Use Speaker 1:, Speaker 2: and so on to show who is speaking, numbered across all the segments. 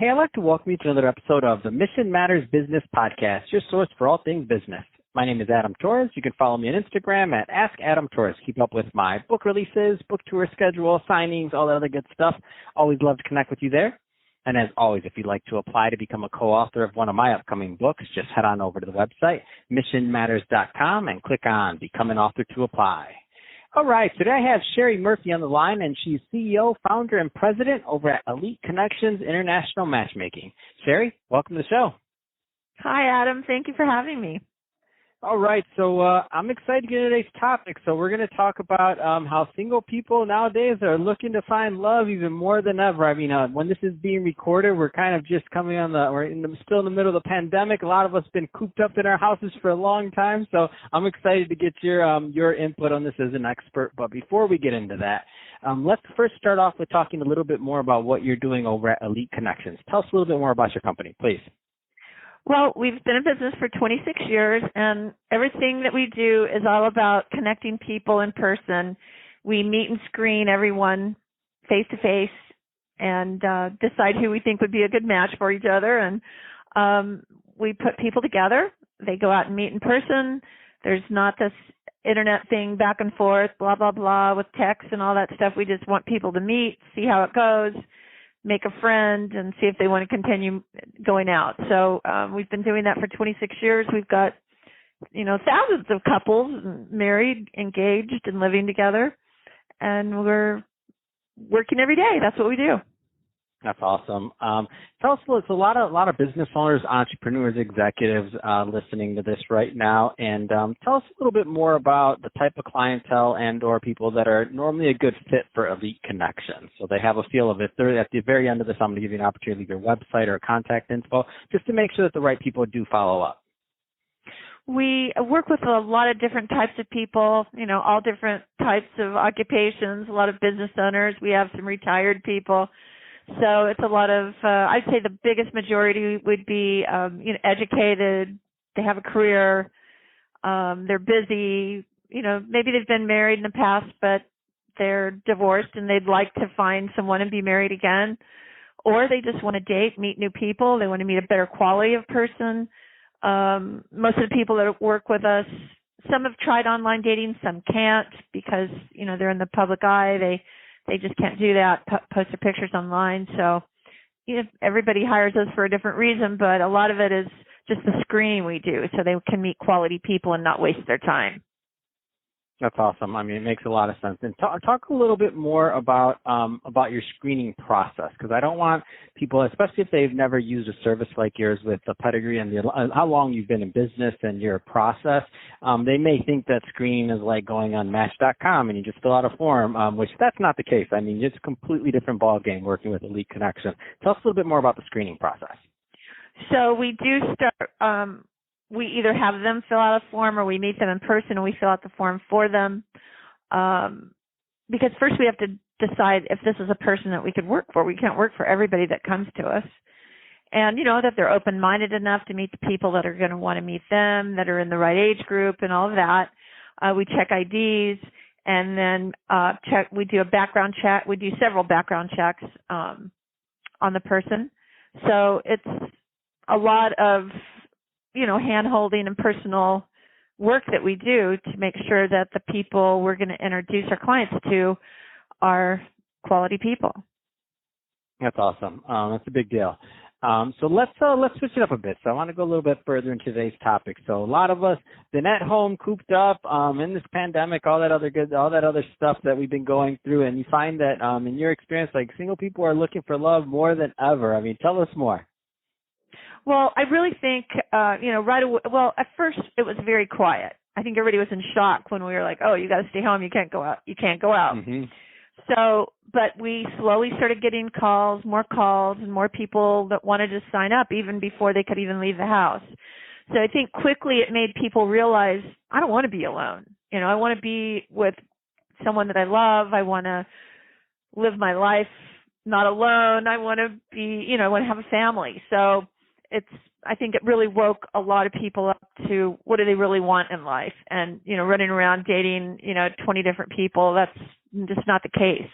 Speaker 1: Hey, I'd like to welcome you to another episode of the Mission Matters Business Podcast, your source for all things business. My name is Adam Torres. You can follow me on Instagram at AskAdamTorres. Keep up with my book releases, book tour schedule, signings, all that other good stuff. Always love to connect with you there. And as always, if you'd like to apply to become a co-author of one of my upcoming books, just head on over to the website, missionmatters.com, and click on Become an Author to apply. All right, today I have Sherri Murphy on the line, and she's CEO, founder, and president over at Elite Connections International Matchmaking. Sherri, welcome to the show.
Speaker 2: Hi, Adam. Thank you for having me.
Speaker 1: All right, so I'm excited to get into today's topic. So we're going to talk about how single people nowadays are looking to find love even more than ever. I mean, when this is being recorded, we're kind of just coming on still in the middle of the pandemic. A lot of us have been cooped up in our houses for a long time. So I'm excited to get your input on this as an expert. But before we get into that, let's first start off with talking a little bit more about what you're doing over at Elite Connections. Tell us a little bit more about your company, please.
Speaker 2: Well, we've been in business for 26 years, and everything that we do is all about connecting people in person. We meet and screen everyone face-to-face and decide who we think would be a good match for each other. And we put people together. They go out and meet in person. There's not this internet thing back and forth, blah, blah, blah, with text and all that stuff. We just want people to meet, see how it goes, make a friend, and see if they want to continue going out. So we've been doing that for 26 years. We've got, thousands of couples married, engaged, and living together, and we're working every day. That's what we do.
Speaker 1: That's awesome. Tell us, it's a lot of business owners, entrepreneurs, executives listening to this right now, and tell us a little bit more about the type of clientele and/or people that are normally a good fit for Elite Connections. So they have a feel of it. They're at the very end of this, I'm going to give you an opportunity to leave your website or contact info, just to make sure that the right people do follow up.
Speaker 2: We work with a lot of different types of people, all different types of occupations, a lot of business owners. We have some retired people. So it's a lot of, I'd say the biggest majority would be, educated, they have a career, they're busy, maybe they've been married in the past, but they're divorced and they'd like to find someone and be married again. Or they just want to date, meet new people. They want to meet a better quality of person. Most of the people that work with us, some have tried online dating, some can't because, they're in the public eye. They just can't do that, post their pictures online. So everybody hires us for a different reason, but a lot of it is just the screening we do so they can meet quality people and not waste their time.
Speaker 1: That's awesome. I mean, it makes a lot of sense. And talk a little bit more about your screening process, because I don't want people, especially if they've never used a service like yours with the pedigree and how long you've been in business and your process, they may think that screening is like going on Match.com and you just fill out a form, which that's not the case. I mean, it's a completely different ballgame working with Elite Connection. Tell us a little bit more about the screening process.
Speaker 2: So we do start. We either have them fill out a form or we meet them in person and we fill out the form for them. Because first we have to decide if this is a person that we could work for. We can't work for everybody that comes to us. And, that they're open-minded enough to meet the people that are going to want to meet them, that are in the right age group and all of that. We check IDs and then we do a background check. We do several background checks on the person. So it's a lot of hand-holding and personal work that we do to make sure that the people we're going to introduce our clients to are quality people.
Speaker 1: That's awesome. That's a big deal. So let's switch it up a bit. So I want to go a little bit further into today's topic. So a lot of us been at home, cooped up, in this pandemic, all that other stuff that we've been going through, and you find that in your experience, like single people are looking for love more than ever. I mean, tell us more.
Speaker 2: Well, I really think, right away, well, at first it was very quiet. I think everybody was in shock when we were like, oh, you got to stay home. You can't go out. Mm-hmm. So, but we slowly started getting more calls and more people that wanted to sign up even before they could even leave the house. So I think quickly it made people realize, I don't want to be alone. I want to be with someone that I love. I want to live my life not alone. I want to be, I want to have a family. So I think it really woke a lot of people up to what do they really want in life. And, running around dating, 20 different people, that's just not the case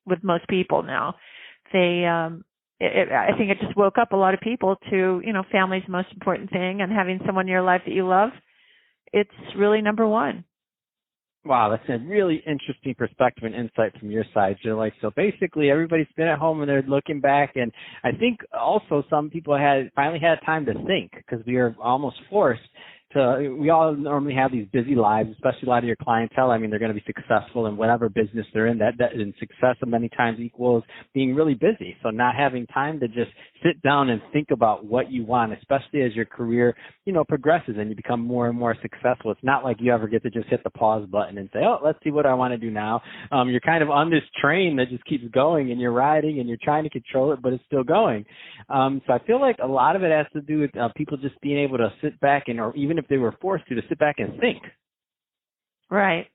Speaker 2: with most people now. They I think it just woke up a lot of people to, family's the most important thing, and having someone in your life that you love, it's really number one.
Speaker 1: Wow, that's a really interesting perspective and insight from your side. So, so basically everybody's been at home and they're looking back, and I think also some people finally had time to think, because we are almost forced we all normally have these busy lives, especially a lot of your clientele. I mean, they're going to be successful in whatever business they're in. That and success many times equals being really busy. So not having time to just sit down and think about what you want, especially as your career, progresses and you become more and more successful. It's not like you ever get to just hit the pause button and say, oh, let's see what I want to do now. You're kind of on this train that just keeps going, and you're riding and you're trying to control it, but it's still going. So I feel like a lot of it has to do with people just being able to sit back or even if they were forced to sit back and think.
Speaker 2: Right.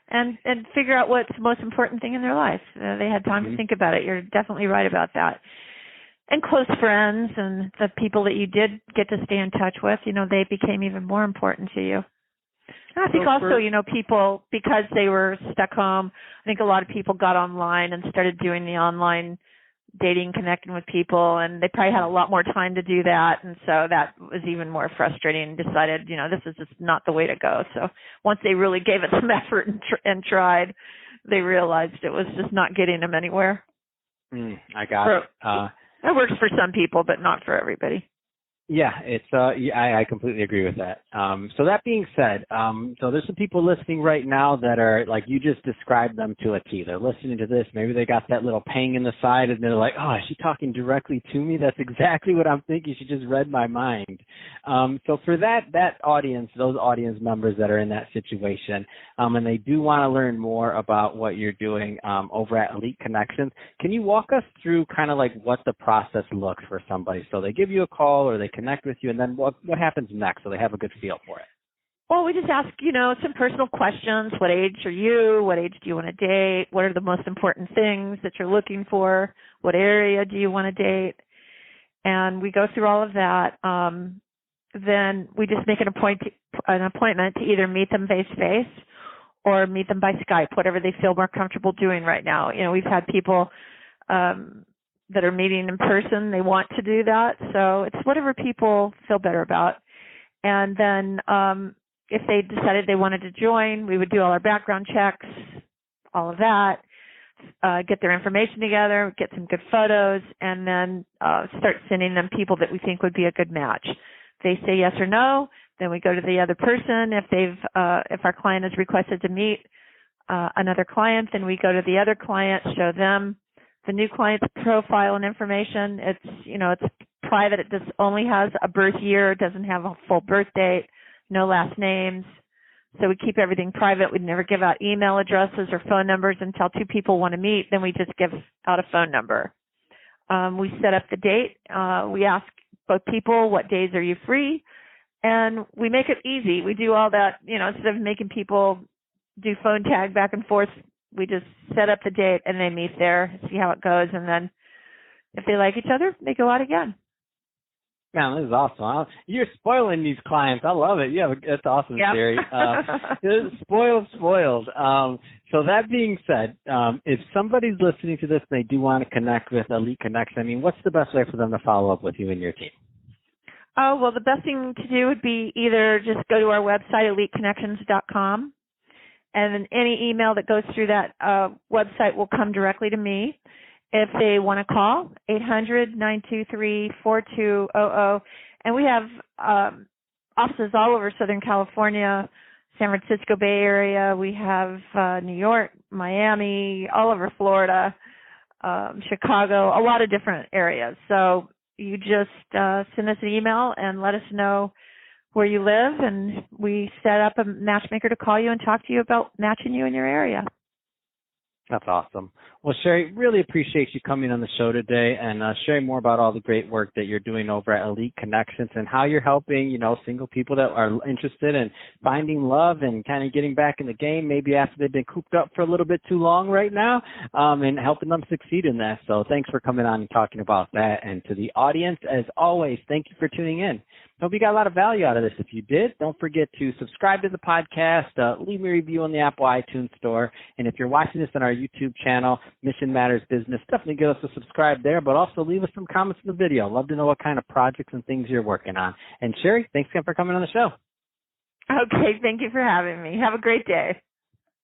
Speaker 2: And figure out what's the most important thing in their life. They had time to think about it. You're definitely right about that. And close friends and the people that you did get to stay in touch with, they became even more important to you. And I think people, because they were stuck home, I think a lot of people got online and started doing the online dating, connecting with people, and they probably had a lot more time to do that, and so that was even more frustrating, and decided, this is just not the way to go. So once they really gave it some effort and tried, they realized it was just not getting them anywhere.
Speaker 1: I got it.
Speaker 2: It works for some people, but not for everybody.
Speaker 1: Yeah, I completely agree with that. So that being said, so there's some people listening right now that are like you just described them to a T. They're listening to this. Maybe they got that little pang in the side and they're like, oh, is she talking directly to me? That's exactly what I'm thinking. She just read my mind. So for that audience, those audience members that are in that situation, and they do want to learn more about what you're doing over at Elite Connections, can you walk us through kind of like what the process looks for somebody? So they give you a call or they connect with you, and then what happens next so they have a good feel for it?
Speaker 2: Well, we just ask, some personal questions. What age are you? What age do you want to date? What are the most important things that you're looking for? What area do you want to date? And we go through all of that. Then we just make an appointment to either meet them face-to-face or meet them by Skype, whatever they feel more comfortable doing right now. We've had people that are meeting in person, they want to do that. So it's whatever people feel better about. And then if they decided they wanted to join, we would do all our background checks, all of that, get their information together, get some good photos, and then start sending them people that we think would be a good match. If they say yes or no, then we go to the other person. If our client has requested to meet another client, then we go to the other client, show them the new client's profile and information. It's private. It just only has a birth year. It doesn't have a full birth date, no last names. So we keep everything private. We never give out email addresses or phone numbers until two people want to meet. Then we just give out a phone number. We set up the date. We ask both people, what days are you free? And we make it easy. We do all that, instead of making people do phone tag back and forth, we just set up the date and they meet there, see how it goes, and then if they like each other, they go out again.
Speaker 1: Man, this is awesome. You're spoiling these clients. I love it. Yeah, that's awesome, yep. Sherri. Spoiled. So that being said, if somebody's listening to this and they do want to connect with Elite Connection, what's the best way for them to follow up with you and your team?
Speaker 2: Oh, well, the best thing to do would be either just go to our website, eliteconnections.com. And then any email that goes through that website will come directly to me. If they want to call, 800-923-4200. And we have offices all over Southern California, San Francisco Bay Area. We have New York, Miami, all over Florida, Chicago, a lot of different areas. So you just send us an email and let us know where you live, and we set up a matchmaker to call you and talk to you about matching you in your area.
Speaker 1: That's awesome. Well, Sherri, really appreciate you coming on the show today and sharing more about all the great work that you're doing over at Elite Connections and how you're helping, single people that are interested in finding love and kind of getting back in the game, maybe after they've been cooped up for a little bit too long right now, and helping them succeed in that. So thanks for coming on and talking about that. And to the audience, as always, thank you for tuning in. Hope you got a lot of value out of this. If you did, don't forget to subscribe to the podcast, leave me a review on the Apple iTunes Store, and if you're watching this on our YouTube channel, Mission Matters Business, definitely give us a subscribe there, but also leave us some comments in the video. Love to know what kind of projects and things you're working on. And Sherri, thanks again for coming on the show.
Speaker 2: Okay, thank you for having me. Have a great day.